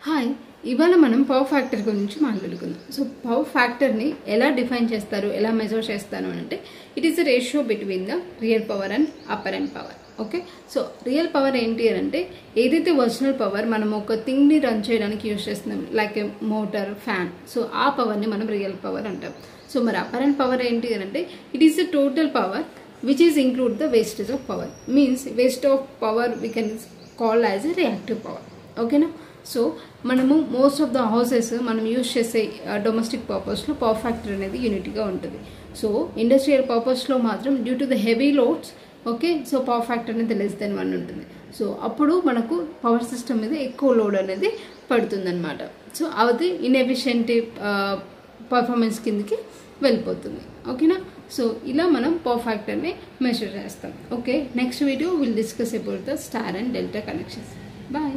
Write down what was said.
Hi, ఇవాళ మనం power factor గురించి మాట్లాడుకుందాం. సో పవర్ ఫ్యాక్టర్ని ఎలా డిఫైన్ చేస్తారు, ఎలా మెజర్ చేస్తారు అంటే it is the ratio between the real power and apparent power. Okay, so real power ఏంటి అంటే ఏదైతే ఒరిజినల్ పవర్ మనం ఒక థింగ్ని రన్ చేయడానికి యూజ్ చేస్తున్నాం, లైక్ ఏ మోటార్, ఫ్యాన్, సో ఆ పవర్ని మనం రియల్ పవర్ అంటాం. సో మరి అపరెంట్ పవర్ ఏంటి అంటే it is the total power which is include the wastage of power, means waste of power we can call as a reactive power. Okay na? So మనము most of the houses మనం use చేసే domestic పర్పస్లో power factor అనేది యూనిట్గా ఉంటుంది. So industrial పర్పస్లో మాత్రం due to the heavy loads, okay, so power factor అనేది లెస్ దెన్ 1 ఉంటుంది. సో అప్పుడు మనకు పవర్ సిస్టమ్ మీద ఎక్కువ లోడ్ అనేది పడుతుంది అనమాట. సో అది ఇన్ఎఫిషియెంట్ పర్ఫార్మెన్స్ కిందకి వెళ్ళిపోతుంది. ఓకేనా? సో ఇలా మనం పవర్ ఫ్యాక్టర్ని మెజర్ చేస్తాం. Okay, next video will discuss about the star and delta connections. Bye.